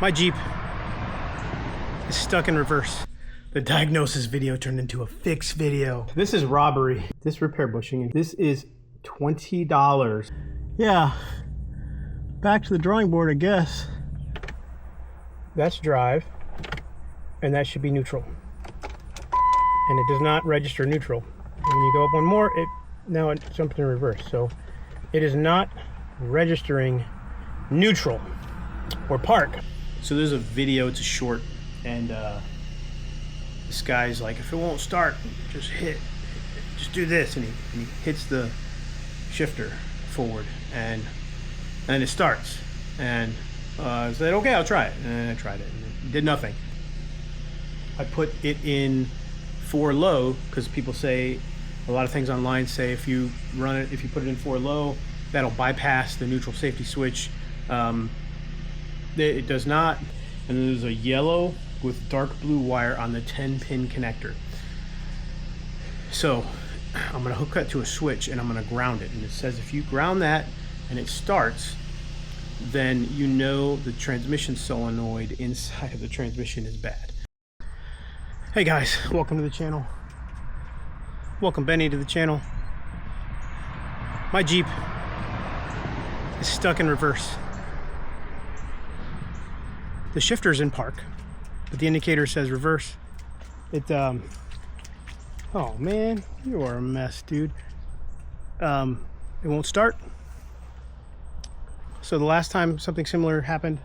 My Jeep is stuck in reverse. The diagnosis video turned into a fix video. This is robbery. This repair bushing, this is $20. Yeah, back to the drawing board, I guess. That's drive, and that should be neutral. And it does not register neutral. And when you go up one more, now it jumped in reverse. So it is not registering neutral or park. So there's a video, it's a short, and this guy's like, if it won't start, just do this, and he hits the shifter forward, and it starts. And I said, okay, I'll try it, and I tried it, and it did nothing. I put it in 4 low because people say, a lot of things online say if you put it in 4 low, that'll bypass the neutral safety switch. It does not. And then there's a yellow with dark blue wire on the 10-pin connector. So I'm gonna hook that to a switch and I'm gonna ground it. And it says if you ground that and it starts, then you know the transmission solenoid inside of the transmission is bad. Hey guys, welcome to the channel. Welcome Benny to the channel. My Jeep is stuck in reverse. The shifter's in park, but the indicator says reverse. Oh man, you are a mess, dude. It won't start. So the last time something similar happened,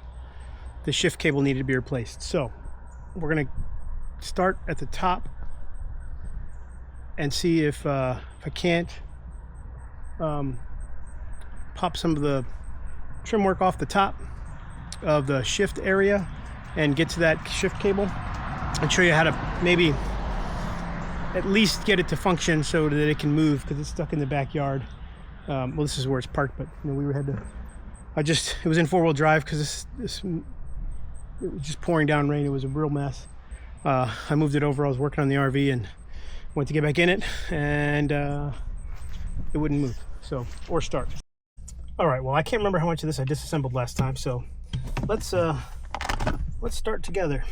the shift cable needed to be replaced. So we're gonna start at the top and see if I can't pop some of the trim work off the top of the shift area and get to that shift cable and show you how to maybe at least get it to function so that it can move, because it's stuck in the backyard. Well, this is where it's parked, but you know, it was in 4-wheel drive because it was just pouring down rain. It was a real mess. I moved it over. I was working on the RV and went to get back in it, and it wouldn't move, or start. All right, well, I can't remember how much of this I disassembled last time, so let's start together.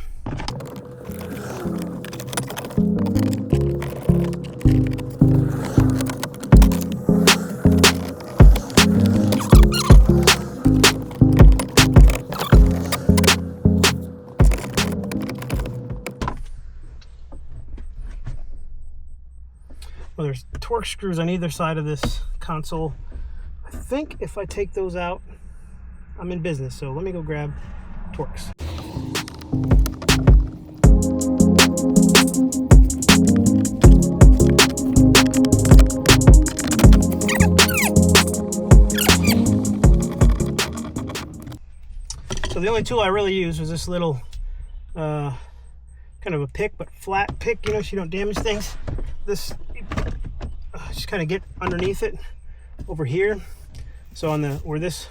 Well, there's torque screws on either side of this console. I think if I take those out, I'm in business. So let me go grab Torx. So the only tool I really used was this little kind of a pick, but flat pick, you know, so you don't damage things. This just kind of get underneath it over here. So on where this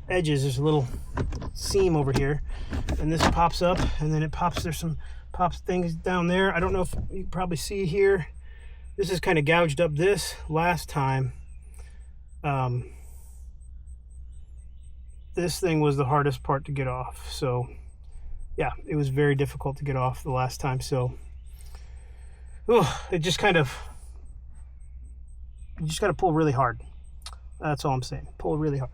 edges, there's a little seam over here, and this pops up, and then it pops. There's some pops things down there. I don't know if you can probably see here. This is kind of gouged up. This last time, this thing was the hardest part to get off. So yeah, it was very difficult to get off the last time. So it just kind of, you just got to pull really hard. That's all I'm saying. Pull really hard.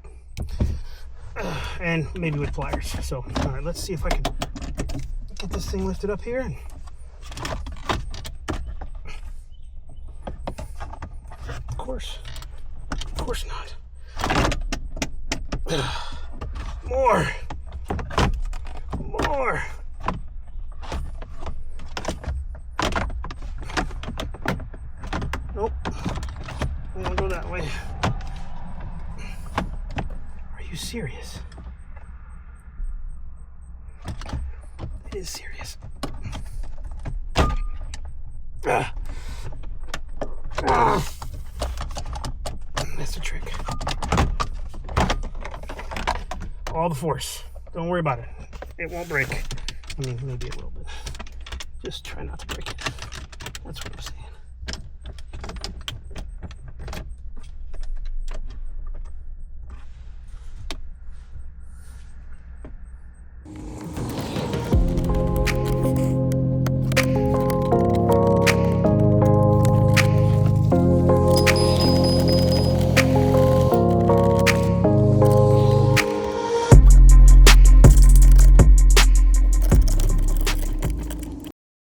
And maybe with pliers. So, all right, let's see if I can get this thing lifted up here. Of course not. More. Nope. I won't go that way. Are you serious? It is serious. That's the trick. All the force. Don't worry about it. It won't break. I mean, maybe a little bit. Just try not to break it. That's what I'm saying.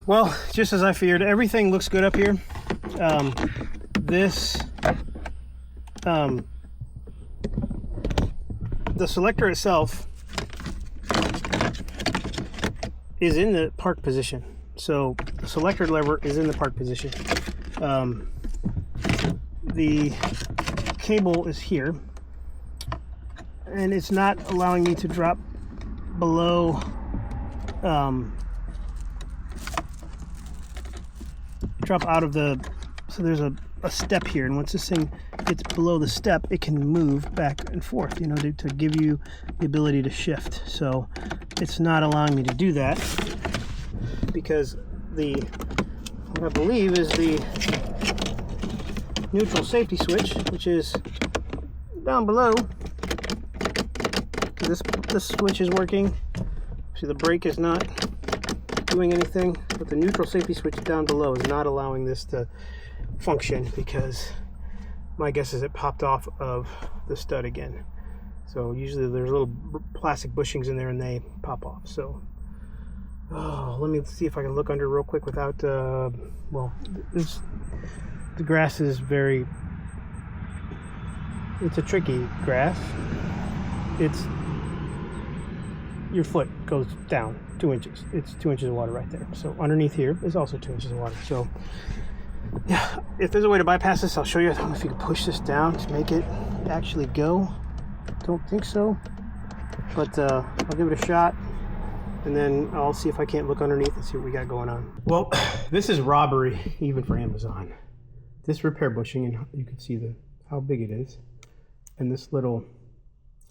Well, just as I feared, everything looks good up here. The selector itself is in the park position. So the selector lever is in the park position. The cable is here, and it's not allowing me to drop below drop out of the, so there's a step here, and once this thing gets below the step, it can move back and forth, you know, to give you the ability to shift. So it's not allowing me to do that because what I believe is the neutral safety switch, which is down below. This switch is working. See, the brake is not doing anything, but the neutral safety switch down below is not allowing this to function because my guess is it popped off of the stud again. So usually there's little plastic bushings in there and they pop off. So let me see if I can look under real quick without well, the grass is it's a tricky grass. Your foot goes down 2 inches. It's 2 inches of water right there. So underneath here is also 2 inches of water. So yeah, if there's a way to bypass this, I'll show you. I don't know if you can push this down to make it actually go. Don't think so, but I'll give it a shot, and then I'll see if I can't look underneath and see what we got going on. Well, this is robbery even for Amazon. This repair bushing, and you can see how big it is, and this little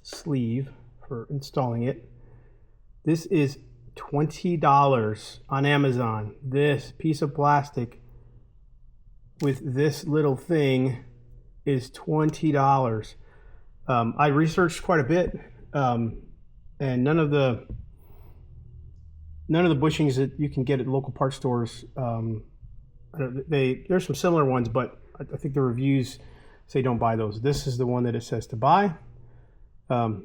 sleeve for installing it. This is $20 on Amazon. This piece of plastic with this little thing is $20. I researched quite a bit, and none of the bushings that you can get at local parts stores, there's some similar ones, but I think the reviews say don't buy those. This is the one that it says to buy.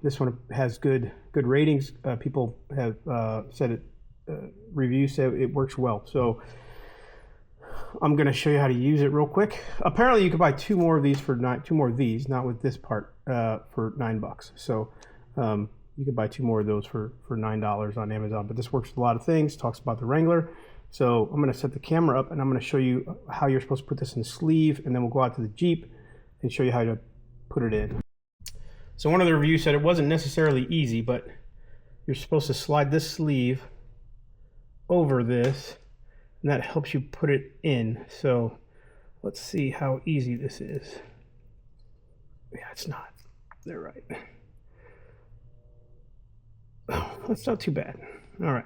This one has good ratings. People have said it. Reviews say it works well. So I'm going to show you how to use it real quick. Apparently, you can buy two more of these, not with this part, for $9. So you can buy two more of those for $9 on Amazon. But this works with a lot of things. Talks about the Wrangler. So I'm going to set the camera up, and I'm going to show you how you're supposed to put this in the sleeve, and then we'll go out to the Jeep and show you how to put it in. So one of the reviews said it wasn't necessarily easy, but you're supposed to slide this sleeve over this, and that helps you put it in. So let's see how easy this is. Yeah, it's not. They're right. Oh, that's not too bad. All right.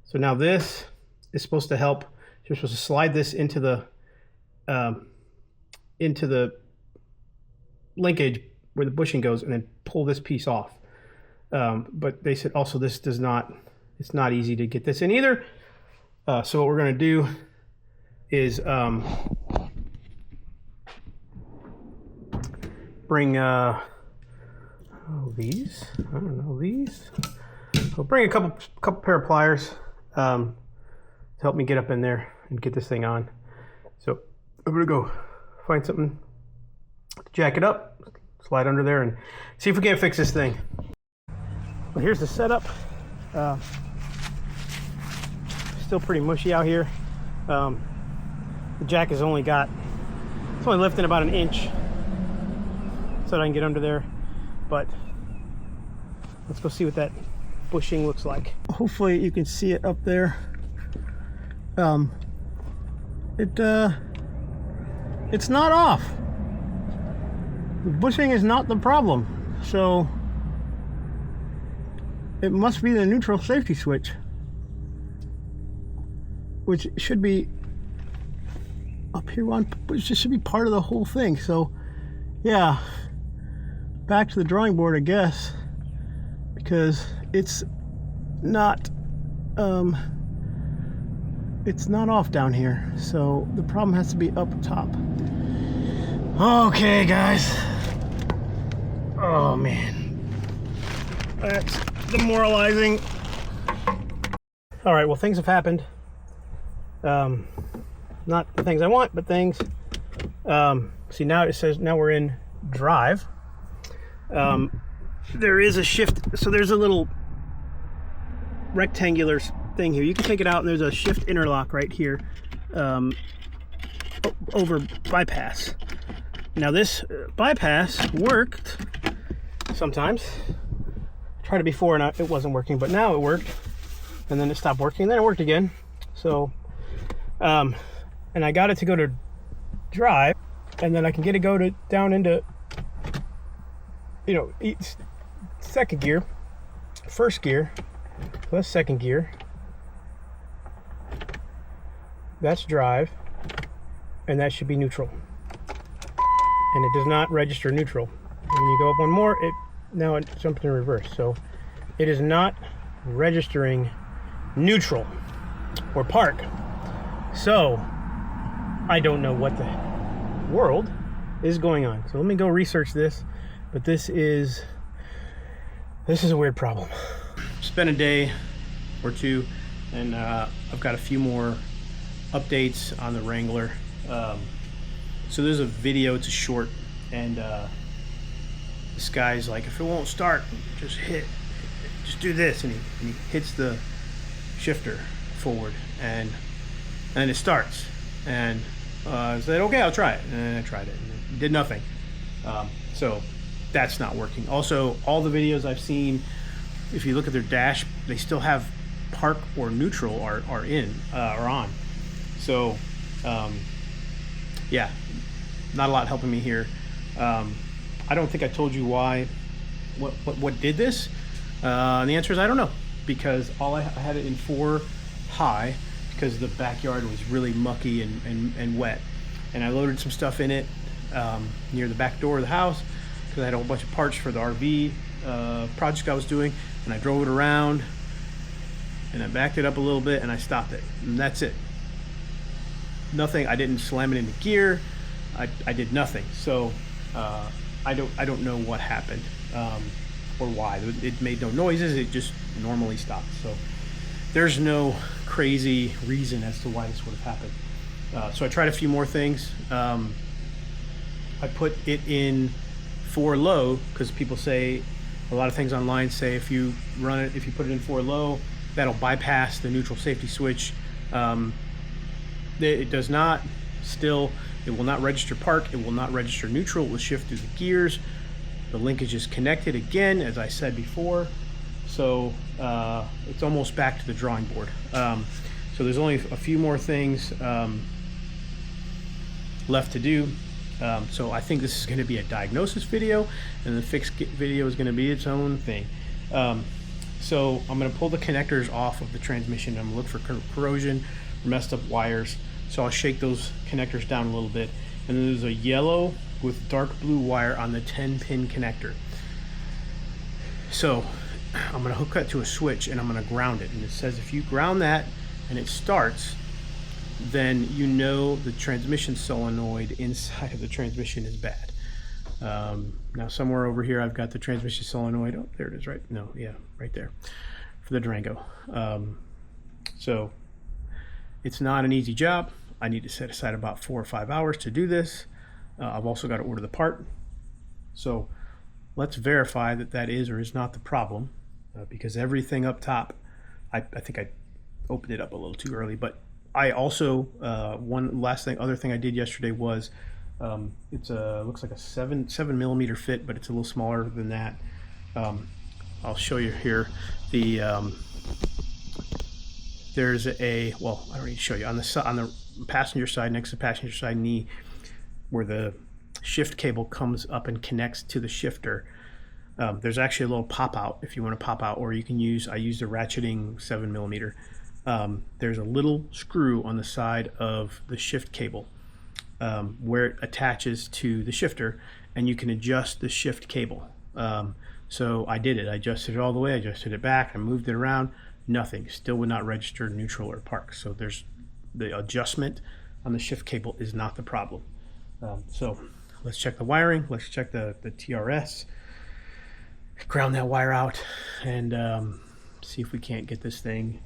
So now this is supposed to help. You're supposed to slide this into the linkage where the bushing goes, and then pull this piece off. But they said also it's not easy to get this in either. So what we're going to do is bring these. I don't know, these. I'll bring a couple pair of pliers to help me get up in there and get this thing on. So I'm going to go find something to jack it up, slide under there, and see if we can't fix this thing. Well, here's the setup. Still pretty mushy out here. The jack is only lifting about an inch so that I can get under there. But let's go see what that bushing looks like. Hopefully you can see it up there. It's not off. The bushing is not the problem. So it must be the neutral safety switch, which should be up here which should be part of the whole thing. So yeah, back to the drawing board, I guess, because it's not off down here. So the problem has to be up top. Okay, guys. Oh man, that's demoralizing. All right, well, things have happened. Not the things I want, but things. See, now it says, now we're in drive. There is a shift, so there's a little rectangular thing here. You can take it out and there's a shift interlock right here over bypass. Now this bypass worked sometimes. I tried it before and it wasn't working, but now it worked, and then it stopped working, and then it worked again. So and I got it to go to drive, and then I can get it go to down into, you know, second gear, first gear. So that's second gear. That's drive, and that should be neutral. And it does not register neutral. When you go up one more, now it jumped in reverse. So it is not registering neutral or park. So I don't know what the world is going on. So let me go research this. But this is a weird problem. It's been a day or two, and I've got a few more updates on the Wrangler. So there's a video, it's a short, and this guy's like, if it won't start, just do this, and he hits the shifter forward, and it starts. And I said, okay, I'll try it, and I tried it, and it did nothing. So that's not working. Also, all the videos I've seen, if you look at their dash, they still have park or neutral are on. So yeah, not a lot helping me here. I don't think I told you what did this. And the answer is I don't know, because I had it in 4 high because the backyard was really mucky and wet, and I loaded some stuff in it near the back door of the house because I had a whole bunch of parts for the RV project I was doing, and I drove it around and I backed it up a little bit and I stopped it, and that's it. Nothing. I didn't slam it into gear. I did nothing. So I don't know what happened or why. It made no noises. It just normally stopped. So there's no crazy reason as to why this would have happened. So I tried a few more things. I put it in 4 low because people say, a lot of things online say if you put it in 4 low, that'll bypass the neutral safety switch. It does not. Still, it will not register park. It will not register neutral. It will shift through the gears. The linkage is connected again, as I said before. So it's almost back to the drawing board. So there's only a few more things left to do. So I think this is going to be a diagnosis video, and the fix video is going to be its own thing. So I'm going to pull the connectors off of the transmission. I'm going to look for corrosion or messed up wires. So I'll shake those connectors down a little bit. And then there's a yellow with dark blue wire on the 10-pin connector. So I'm going to hook that to a switch and I'm going to ground it. And it says if you ground that and it starts, then you know the transmission solenoid inside of the transmission is bad. Now somewhere over here I've got the transmission solenoid. Oh, there it is, right? No, yeah, right there for the Durango. So it's not an easy job. I need to set aside about 4 or 5 hours to do this. I've also got to order the part. So let's verify that that is or is not the problem, because everything up top, I think I opened it up a little too early, but I also, other thing I did yesterday was, it's looks like a 7 millimeter fit, but it's a little smaller than that. I'll show you here. There's I don't need to show you on the passenger side, next to the passenger side knee, where the shift cable comes up and connects to the shifter. There's actually a little pop out if you want to pop out, or you can I used a ratcheting 7 millimeter. There's a little screw on the side of the shift cable where it attaches to the shifter, and you can adjust the shift cable. So I did it. I adjusted it all the way. I adjusted it back. I moved it around. Nothing. Still would not register neutral or park. So there's the adjustment on the shift cable is not the problem. So let's check the wiring. Let's check the TRS. Ground that wire out and see if we can't get this thing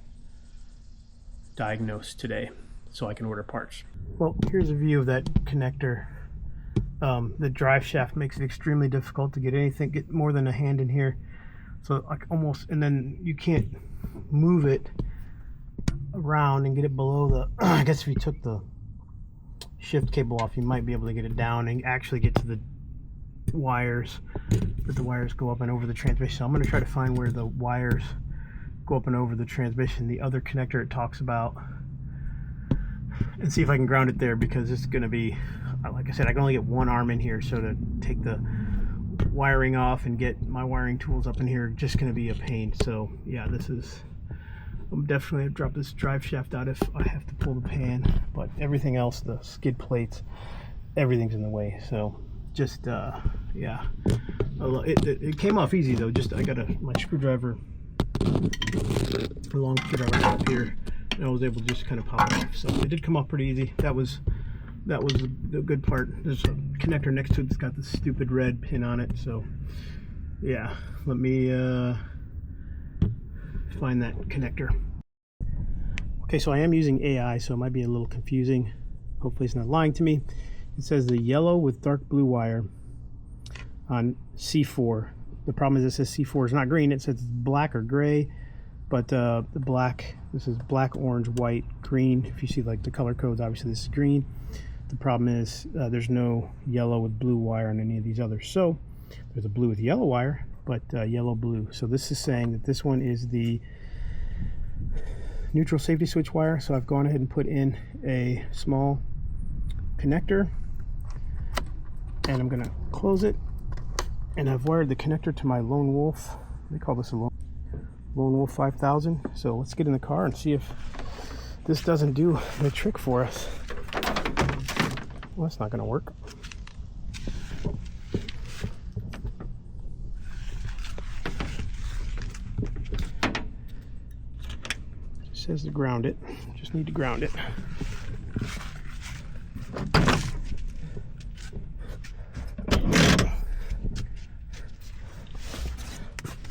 Diagnose today so I can order parts. Well, here's a view of that connector. The drive shaft makes it extremely difficult to get more than a hand in here. So like almost, and then you can't move it around and get it below the, I guess if you took the shift cable off, you might be able to get it down and actually get to the wires, but the wires go up and over the transmission. So I'm going to try to find where the wires go up and over the transmission, the other connector it talks about, and see if I can ground it there, because it's going to be, like I said, I can only get one arm in here, so to take the wiring off and get my wiring tools up in here just going to be a pain. So yeah, I'm definitely have to drop this drive shaft out if I have to pull the pan, but everything else, the skid plates, everything's in the way. So just yeah, it came off easy though. Just I got my screwdriver, a long screwdriver up here, and I was able to just kind of pop it off. So it did come off pretty easy. That was the good part. There's a connector next to it that's got this stupid red pin on it. So yeah, let me find that connector. Okay, so I am using AI, so it might be a little confusing. Hopefully it's not lying to me. It says the yellow with dark blue wire on C4. The problem is it says C4 is not green. It says it's black or gray, but the black, this is black, orange, white, green. If you see like the color codes, obviously this is green. The problem is there's no yellow with blue wire on any of these others. So there's a blue with yellow wire, but yellow blue. So this is saying that this one is the neutral safety switch wire. So I've gone ahead and put in a small connector, and I'm going to close it, and I've wired the connector to my Lone Wolf. They call this a Lone Wolf 5000. So let's get in the car and see if this doesn't do the trick for us. Well, that's not going to work. It says to ground it. Just need to ground it.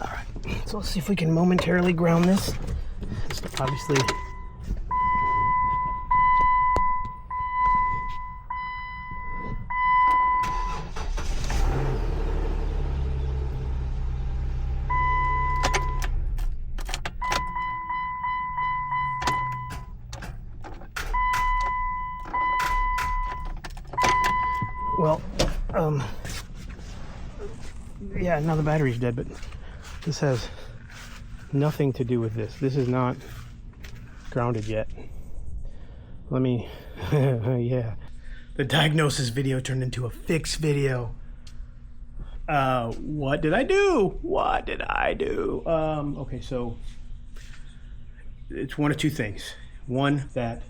Alright, so let's see if we can momentarily ground this. It's obviously yeah, now the battery's dead, but this has nothing to do with this. This is not grounded yet. Let me, yeah. The diagnosis video turned into a fix video. What did I do? What did I do? Okay, so it's one of two things. One, that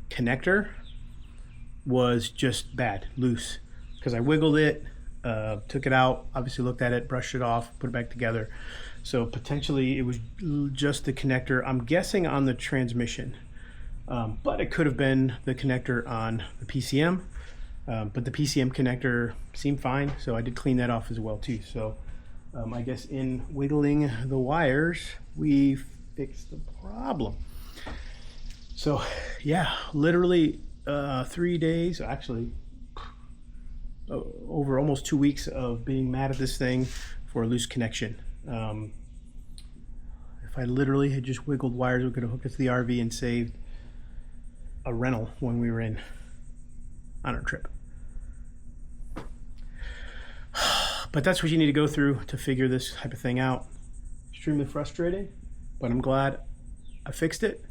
connector was just bad, loose, because I wiggled it, took it out, obviously looked at it, brushed it off, put it back together. So potentially it was just the connector, I'm guessing on the transmission, but it could have been the connector on the PCM, but the PCM connector seemed fine, so I did clean that off as well too. So I guess in wiggling the wires, we fixed the problem. So yeah, literally 3 days, actually over almost 2 weeks of being mad at this thing for a loose connection. If I literally had just wiggled wires, we could have hooked it to the RV and saved a rental when we were on our trip. But that's what you need to go through to figure this type of thing out. Extremely frustrating, but I'm glad I fixed it.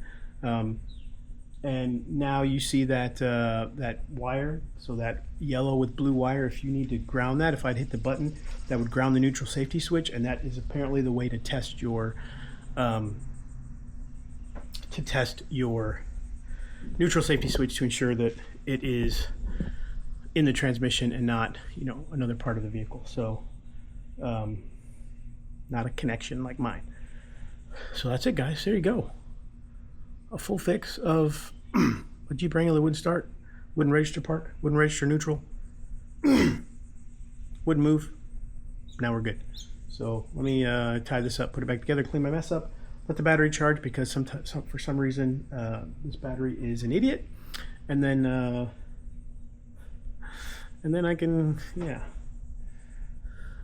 And now you see that that wire, so that yellow with blue wire, if you need to ground that, if I'd hit the button, that would ground the neutral safety switch, and that is apparently the way to test your neutral safety switch, to ensure that it is in the transmission and not, you know, another part of the vehicle. So not a connection like mine. So that's it, guys. There you go. A full fix of a Jeep Wrangler wouldn't start, wouldn't register park, wouldn't register neutral, wouldn't move. Now we're good. So let me tie this up, put it back together, clean my mess up, let the battery charge, because for some reason this battery is an idiot, and then I can, yeah,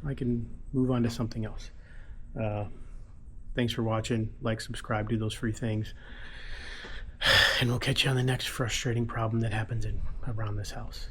I can move on to something else. Thanks for watching. Like, subscribe, do those free things, and we'll catch you on the next frustrating problem that happens around this house.